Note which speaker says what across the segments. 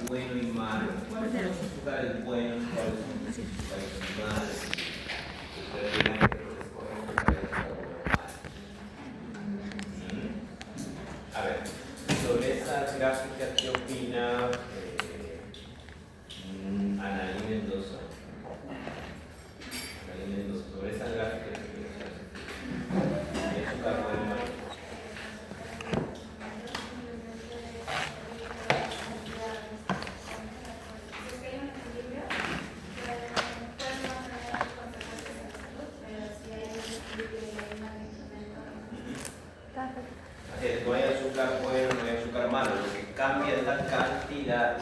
Speaker 1: bueno y malo. ¿Cuáles son los azúcares buenos? ¿Cuáles son los azúcares malos? Ustedes dirán que los escogen azúcares malos. A ver, sobre esa gráfica, ¿qué opina Analí Mendoza? Analí Mendoza, sobre esa gráfica, ¿qué opina? ¿Qué azúcar bueno y malo? No hay azúcar bueno, no hay azúcar malo, lo que cambia es la cantidad.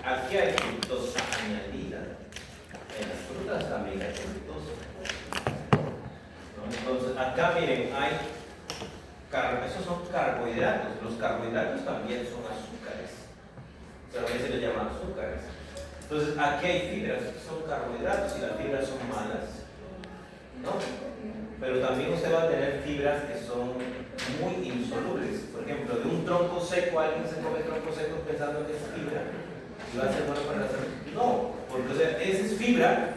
Speaker 1: Aquí hay fructosa añadida, en las frutas también hay fructosa, ¿no? Entonces acá miren, esos son carbohidratos, los carbohidratos también son azúcares, pero a veces se les llama azúcares. Entonces aquí hay fibras, son carbohidratos y las fibras son malas, ¿no? Pero también usted va a tener fibras que son muy insolubles. Por ejemplo, de un tronco seco, alguien se come tronco seco pensando que es fibra y va a ser bueno para la salud. No, porque o sea, esa es fibra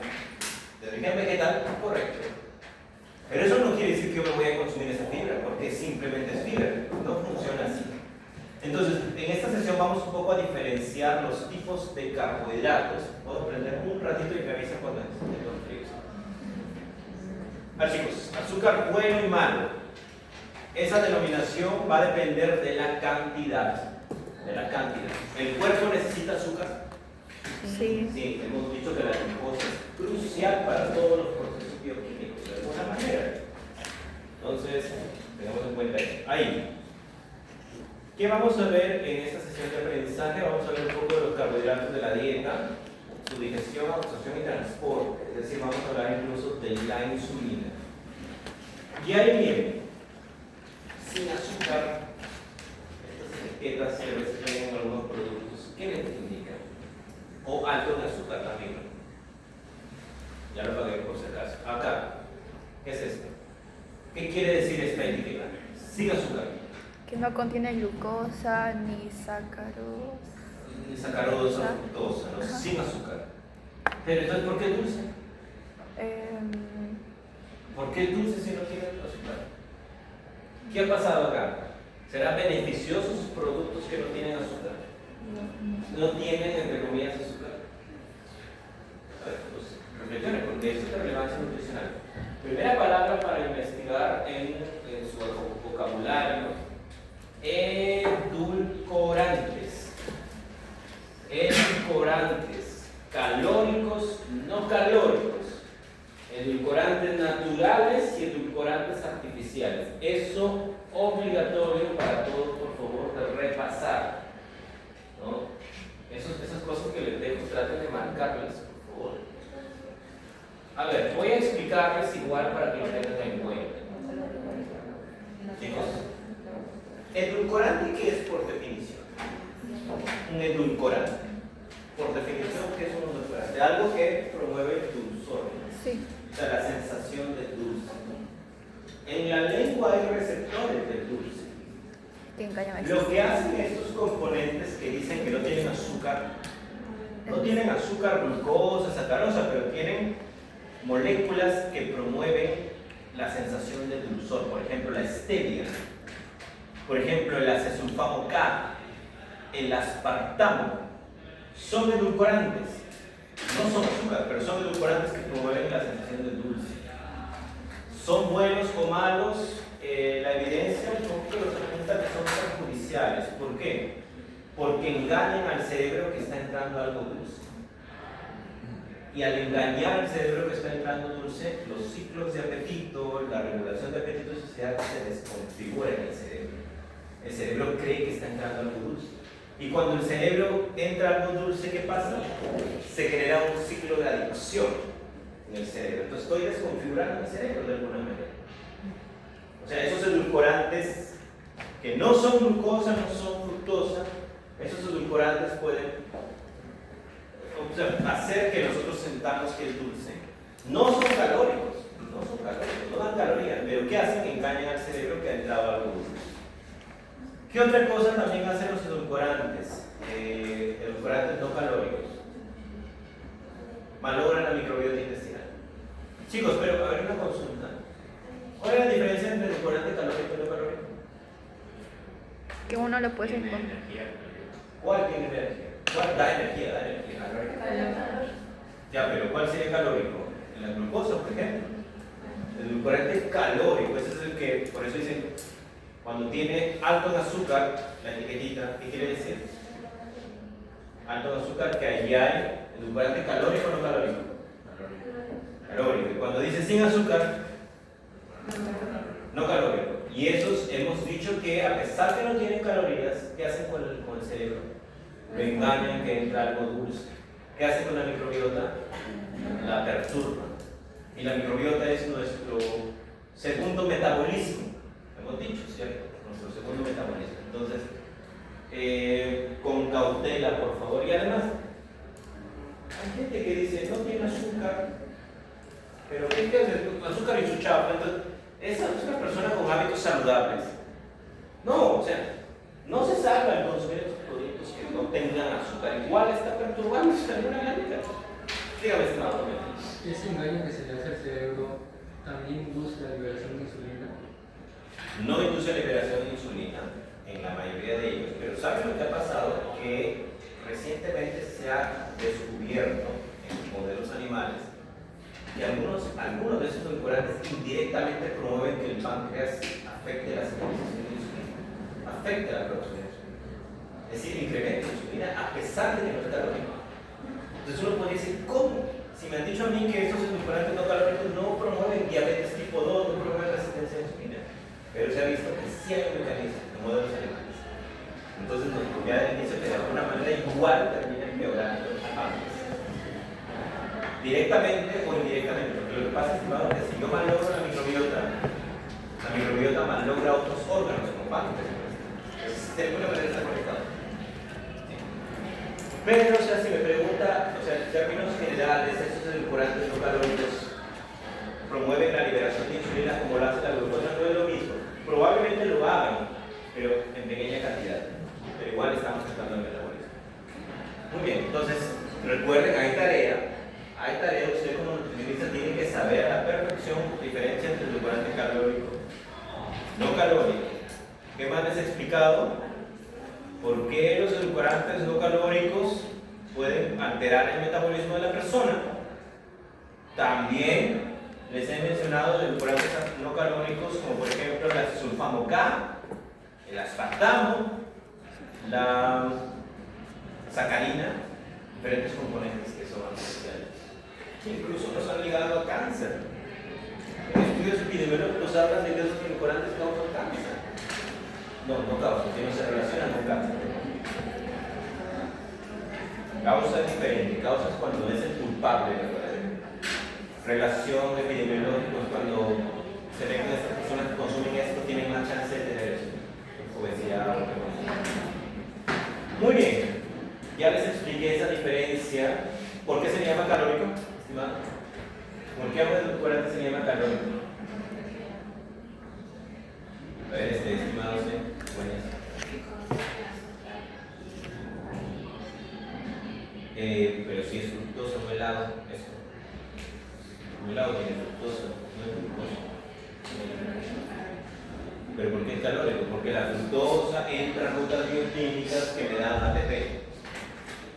Speaker 1: de origen vegetal, correcto. Pero eso no quiere decir que yo me voy a consumir esa fibra, porque simplemente es fibra, no funciona así. Entonces, en esta sesión vamos un poco a diferenciar los tipos de carbohidratos. Puedo prender un ratito y me avisa cuando esté con frío. Chicos, azúcar bueno y malo. Esa denominación va a depender de la cantidad. ¿El cuerpo necesita azúcar?
Speaker 2: Sí.
Speaker 1: Sí, hemos dicho que la glucosa es crucial para todos los procesos bioquímicos, de alguna manera. Entonces, tengamos en cuenta eso. Ahí. ¿Qué vamos a ver en esta sesión de aprendizaje? Vamos a ver un poco de los carbohidratos de la dieta, su digestión, absorción y transporte. Es decir, vamos a hablar incluso de la insulina. Y ahí miren, sin azúcar, estas etiquetas que a veces tienen algunos productos, ¿qué les indican? O alto en azúcar también. Ya lo pagué por si acaso. Acá, ¿qué es esto? ¿Qué quiere decir esta etiqueta? Sin azúcar.
Speaker 2: Que no contiene glucosa ni sacarosa.
Speaker 1: Ni sacarosa, fructosa, ¿no? Sin azúcar. Pero entonces, ¿por qué dulce? ¿Por qué dulce si no tiene azúcar? ¿Qué ha pasado acá? ¿Será beneficioso sus productos que no tienen azúcar? No tienen, entre comillas, azúcar. A ver, pues, reflexionen, porque esto es de relevancia nutricional. Primera palabra para investigar en su vocabulario: edulcorantes. Edulcorantes, calóricos, no calóricos. Edulcorantes naturales y edulcorantes artificiales. Eso obligatorio para todos, por favor, de repasar, ¿no? Esas cosas que les dejo, traten de marcarlas, por favor. A ver, voy a explicarles igual para que lo tengan en cuenta. Chicos, edulcorante, ¿qué es por definición? Un edulcorante. Por definición, ¿qué es un edulcorante? Algo que promueve el dulzor.
Speaker 2: Sí.
Speaker 1: O sea, la sensación del dulce. En la lengua hay receptores del dulce. Lo que hacen estos componentes que dicen que no tienen azúcar, no tienen azúcar, glucosa, sacarosa, pero tienen moléculas que promueven la sensación de dulzor. Por ejemplo, la stevia, por ejemplo, el acesulfamo K, el aspartamo, son edulcorantes. No son azúcar, pero son edulcorantes que promueven la sensación de dulce. ¿Son buenos o malos? La evidencia un poco nos apunta que son perjudiciales. ¿Por qué? Porque engañan al cerebro que está entrando algo dulce. Y al engañar al cerebro que está entrando dulce, los ciclos de apetito, la regulación de apetito y saciedad se desconfiguran en el cerebro. El cerebro cree que está entrando algo dulce. Y cuando el cerebro entra algo dulce, ¿qué pasa? Se genera un ciclo de adicción en el cerebro. Entonces estoy desconfigurando el cerebro de alguna manera. O sea, esos edulcorantes que no son glucosa, no son fructosa, esos edulcorantes pueden hacer que nosotros sentamos que es dulce. No son calóricos, no dan calorías, pero ¿qué hacen? Engañan al cerebro que ha entrado algo dulce. ¿Qué otra cosa también hacen los edulcorantes? Edulcorantes malogran la microbiota intestinal. Chicos, pero a ver una consulta. ¿Cuál es la diferencia entre el edulcorante calórico y no calórico?
Speaker 2: Que uno lo puede encontrar.
Speaker 1: ¿Cuál tiene energía? ¿Cuál da energía? Da energía. Ya, pero ¿cuál sería calórico? La glucosa, por ejemplo. El edulcorante calórico, ese es el que, por eso dicen, cuando tiene alto en azúcar, la etiquetita, ¿qué quiere decir? Alto en azúcar, que allí hay edulcorante calórico o no calórico. Calórico. Y cuando dice sin azúcar, no calórico. Y esos hemos dicho que a pesar que no tienen calorías, ¿qué hacen con el cerebro? Lo engañan que entra algo dulce. ¿Qué hace con la microbiota? La perturba. Y la microbiota es nuestro segundo metabolismo. Hemos dicho, ¿cierto? Nuestro segundo metabolismo. Entonces, con cautela, por favor. Y además, hay gente que dice, no tiene azúcar, pero ¿qué hace? Azúcar y su chapa. Entonces, esa es una persona con hábitos saludables. No, o sea, no se salva el consumir estos productos que no tengan azúcar. Igual está perturbando su salud orgánica. Dígame, estimado.
Speaker 3: ¿Ese engaño que se le hace al cerebro también induce la liberación de insulina?
Speaker 1: No induce liberación de insulina en la mayoría de ellos, pero ¿saben lo que ha pasado? Que recientemente se ha descubierto en los modelos animales que algunos de esos edulcorantes indirectamente promueven que el páncreas afecte la sintetización de insulina, afecte la producción de insulina. Es decir, incrementa la insulina a pesar de que no es calórico. Entonces uno puede decir, ¿cómo? Si me han dicho a mí que estos edulcorantes no calóricos no promueven diabetes tipo 2, no promueven resistencia a la insulina, pero se ha visto que sí hay un mecanismo en modelos animales. Entonces nos podría decir que de alguna manera igual termina empeorando el páncreas. Directamente o indirectamente, porque lo que pasa, estimado, es que si yo malogro la microbiota malogra otros órganos como páncreas. Entonces, de alguna manera está conectado. Sí. Pero, o sea, si me pregunta, o sea, en términos generales, estos edulcorantes no calóricos promueven la liberación de insulina como lo hace la glucosa, no es lo mismo. Probablemente lo hagan, pero en pequeña cantidad. Pero igual estamos tratando el metabolismo. Muy bien, entonces, recuerden, hay tarea, usted como nutricionista tiene que saber a la perfección la diferencia entre el edulcorante calórico y no calórico. ¿Qué más les he explicado? ¿Por qué los edulcorantes no calóricos pueden alterar el metabolismo de la persona? También les he mencionado los edulcorantes no calóricos, como por ejemplo la sulfamo K, el aspartamo, la sacarina, diferentes componentes que son especiales. Incluso nos han ligado a cáncer. En estudios epidemiológicos hablan de que esos edulcorantes causan cáncer. No causan, sino se relacionan con cáncer. Causa diferente, causas cuando es el culpable, ¿verdad? Relación epidemiológica cuando se ve que estas personas que consumen esto tienen más chance de tener eso, obesidad o hipertensión. Muy bien, ya les expliqué esa diferencia. ¿Por qué se llama calórico, estimado? ¿Por qué un edulcorante se llama calórico? A ver, estimado, buenas. Pero si es fructosa o helado, esto. Un helado tiene fructosa, no es glucosa. ¿Pero por qué es calórico? Porque la fructosa entra en rutas bioquímicas que me dan ATP.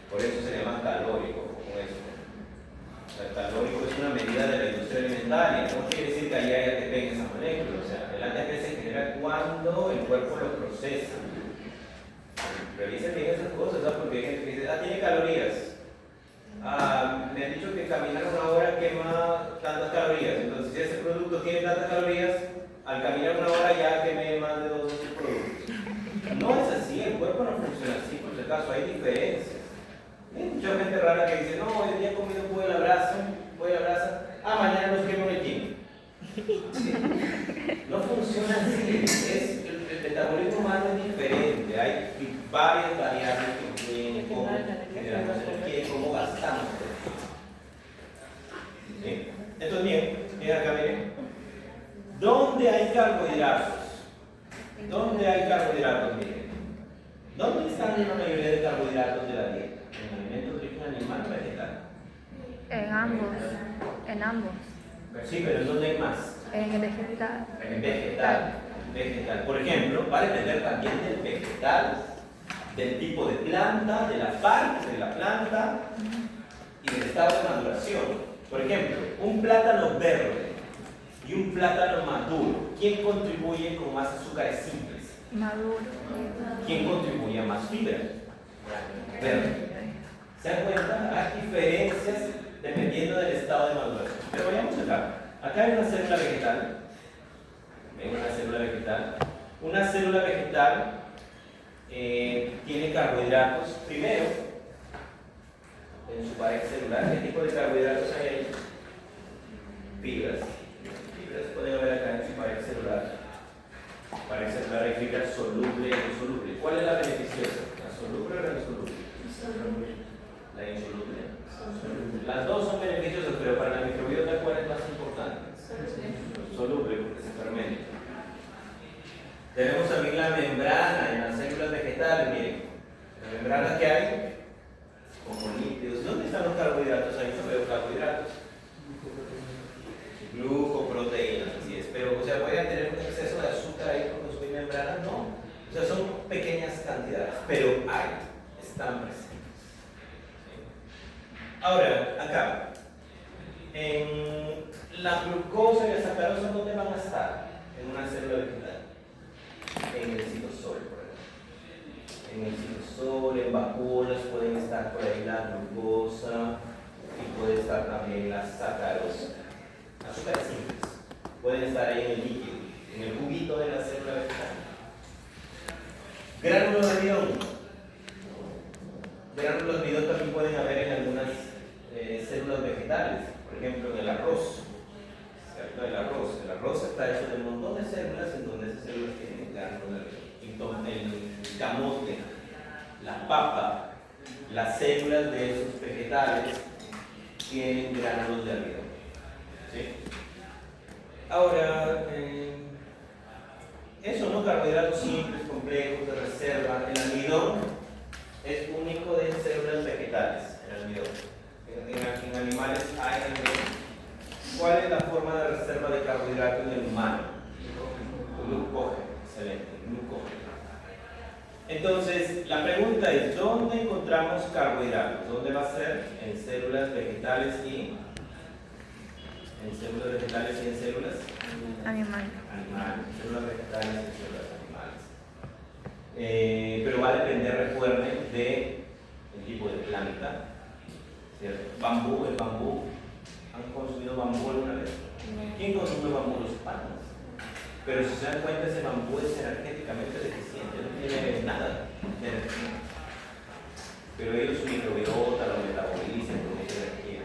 Speaker 1: Por eso se llama calórico, como esto. O sea, el calórico es una medida de la industria alimentaria. No quiere decir que ahí hay ATP en esa molécula. O sea, el ATP se genera cuando el cuerpo lo procesa. Revisen bien esas cosas, ¿sabes? Porque hay gente que dice, tiene calorías. Me han dicho que caminar una hora quema tantas calorías. Entonces, si ese producto tiene tantas calorías, al caminar una hora ya quemé más de 2 de sus productos. No es así, el cuerpo no funciona así, por si acaso, hay diferencias. Hay mucha gente rara que dice, no, hoy día he comido pollo a la brasa, mañana los quemo en el gym. ¿Sí? No funciona así, el metabolismo humano es diferente, hay varias variables que influyen en cómo generamos energía y cómo gastamos. ¿Sí? Entonces, miren acá, miren. ¿Dónde hay carbohidratos? ¿Dónde hay carbohidratos? Miren. ¿Dónde están la mayoría de carbohidratos de la dieta? ¿En alimentos de origen animal o vegetal?
Speaker 2: En En ambos.
Speaker 1: Sí, pero ¿en dónde hay más?
Speaker 2: En el vegetal.
Speaker 1: En vegetal. Por ejemplo, va a depender también del vegetal, del tipo de planta, de la parte de la planta y del estado de maduración. Por ejemplo, un plátano verde y un plátano maduro, ¿quién contribuye con más azúcares simples?
Speaker 2: Maduro.
Speaker 1: ¿Quién contribuye a más fibra? Verde. ¿Se dan cuenta? Hay diferencias dependiendo del estado de maduración. Pero vayamos acá. Acá hay una célula vegetal. ¿Ven una célula vegetal? Una célula vegetal tiene carbohidratos. Primero, en su pared celular, ¿qué tipo de carbohidratos hay ahí? Fibras. Fibras pueden haber acá en su pared celular. Pared celular hay fibras soluble e insoluble. ¿Cuál es la beneficiosa? ¿La soluble o la insoluble? La insoluble. Las dos son beneficiosas, pero para la microbiota, ¿cuál es más importante? Soluble, porque se fermenta. Tenemos también la membrana en las células vegetales, miren. La membrana que hay, como lípidos. ¿Dónde están los carbohidratos? Ahí no veo carbohidratos. Glucoproteínas, así es. Pero, o sea, ¿voy a tener un exceso de azúcar ahí por consumir membrana? No. O sea, son pequeñas cantidades, pero hay, están presentes. Ahora, acá, en la glucosa y la sacarosa, ¿dónde van a estar? En una célula vegetal. En el citosol, por ejemplo. En el citosol, en vacunas, pueden estar por ahí la glucosa y puede estar también la sacarosa. Azúcares simples. Pueden estar ahí en el líquido, en el juguito de la célula vegetal. Gránulos de almidón. Gránulos de almidón también pueden haber en algunas células vegetales, por ejemplo en el arroz. ¿Cierto? El arroz está hecho de un montón de células en donde esas células tienen gránulos de almidón. El camote, la papa, las células de esos vegetales tienen gránulos de almidón. ¿Sí? Ahora, eso, ¿no? Carbohidratos simples, complejos, de reserva. El almidón es único de células vegetales, el almidón. En animales hay almidón. ¿Cuál es la forma de reserva de carbohidratos en el humano? Glucógeno. Excelente, glucógeno. Entonces, la pregunta es, ¿dónde encontramos carbohidratos? ¿Dónde va a ser? En células vegetales y en células
Speaker 2: Animales.
Speaker 1: Células vegetales y células animales. Pero va a depender, recuerden, del tipo de planta. ¿Cierto? El bambú. ¿Han consumido bambú alguna vez? ¿Quién consume bambú? Los panos. Pero si se dan cuenta, ese bambú es energéticamente deficiente, no tiene nada de energía. Pero ellos su microbiota lo metabolizan, produce energía.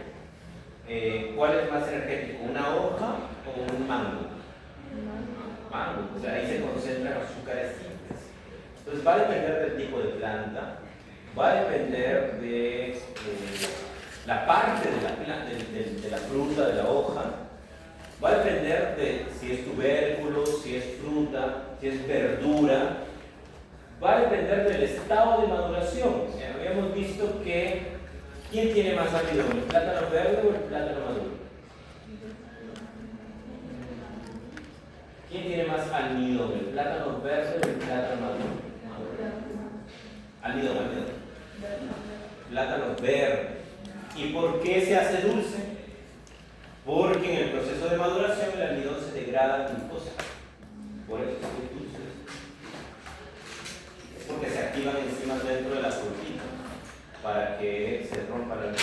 Speaker 1: ¿Cuál es más energético? ¿Una hoja o un mango? Mango, o sea, ahí se concentran azúcares simples. Entonces va a depender del tipo de planta, va a depender de la parte de la fruta, de la hoja, va a depender de si es tubérculo, si es fruta, si es verdura, va a depender del estado de maduración. Habíamos visto que ¿quién tiene más almidón? ¿El plátano verde o el plátano maduro? ¿Quién tiene más almidón? ¿El plátano verde o el plátano maduro? Almidón. Plátano verde. ¿Y por qué se hace dulce? Porque en el proceso de maduración el almidón se degrada en glucosa. Por eso es dulce. Es porque se activan enzimas dentro de la proteína para que se rompa el almidón.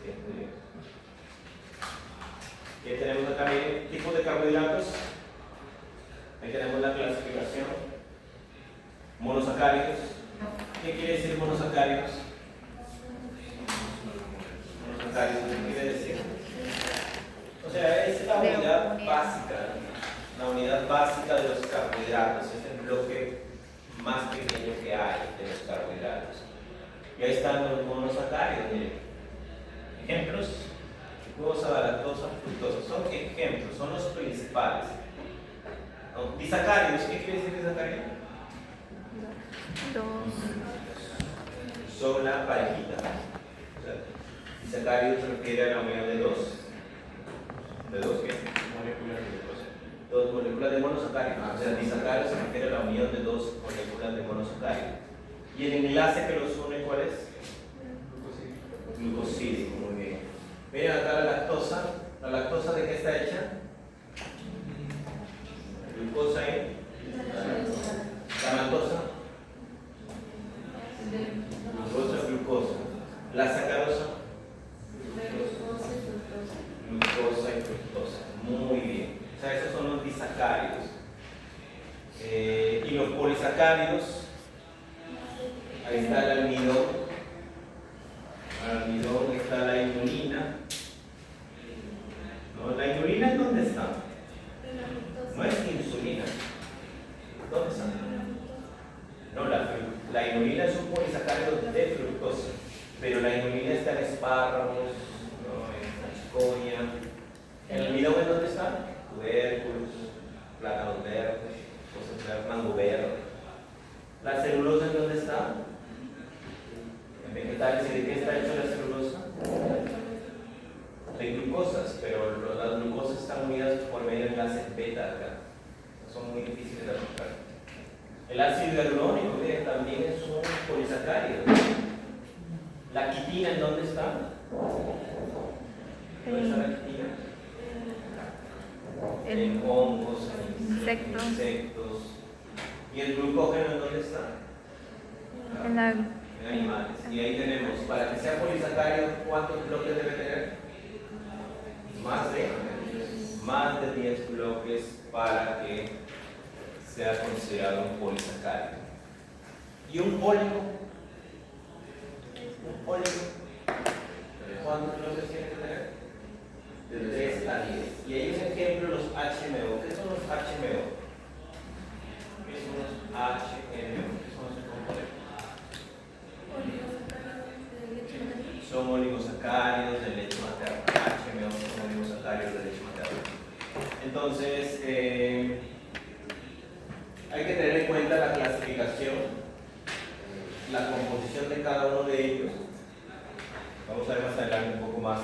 Speaker 1: ¿Sí? Muy bien. ¿Qué tenemos acá? Tipos de carbohidratos. Ahí tenemos la clasificación. Monosacáridos. ¿Qué quiere decir monosacáridos? ¿Qué quiere decir? O sea, es la unidad básica de los carbohidratos, es el bloque más pequeño que hay de los carbohidratos. Y ahí están los monosacáridos. Ejemplos: glucosa, lactosa, fructosa. Son ejemplos, son los principales. Disacáridos, ¿qué quiere decir disacárido? Son la parejita. O sea, Disacárido se refiere a la unión de dos ¿qué? Dos moléculas de monosacárido. O sea, disacárido se refiere a la unión de dos moléculas de monosacárido. ¿Y el enlace que los une cuál es? Glucosídeo, muy bien. Miren acá la lactosa. ¿La lactosa de qué está hecha? Glucosa y la maltosa. Glucosa. La sacarosa. Glucosa y fructosa. Muy bien. O sea, esos son los disacáridos. Y los polisacáridos, ahí está el almidón. El almidón, está la inulina. ¿No? ¿La inulina en dónde está? No es insulina. ¿Dónde está? No, la inulina es un polisacárido de fructosa, pero la inulina está en espárragos, ¿no? En la chicoria. ¿El almidón en dónde está? Tubérculos, plátanos verdes, cosas verdes, mango verde. ¿La celulosa en dónde está? En vegetales. ¿Y de qué está hecha la celulosa? De glucosas, pero las glucosas están unidas por medio de enlace beta acá. Son muy difíciles de romper. El ácido hialurónico también es un polisacárido. ¿La quitina en dónde está? ¿Dónde está la quitina? En hongos, en insectos. ¿Y el glucógeno en dónde está?
Speaker 2: En la...
Speaker 1: En animales. Y ahí tenemos, para que sea polisacárido, ¿cuántos bloques debe tener? Más de 10 bloques para que sea considerado un polisacárido. ¿Y un póligo? ¿Cuántos bloques tiene que tener? De 3 a 10. Y ahí es ejemplo los HMO. ¿Qué son los HMO? ¿Qué son los HMO? ¿Qué son los componentes? Son oligosacáridos de leche materna. HMO son oligosacáridos de leche materna. Entonces, hay que tener en cuenta la clasificación, la composición de cada uno de ellos. Vamos a ver más adelante un poco más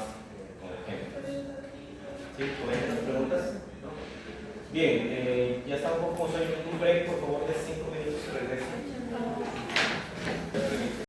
Speaker 1: con ejemplos. ¿Sí? ¿Comenten preguntas? ¿No? Bien, ya está un poco como soy un break, por favor, de 5 minutos y regreso.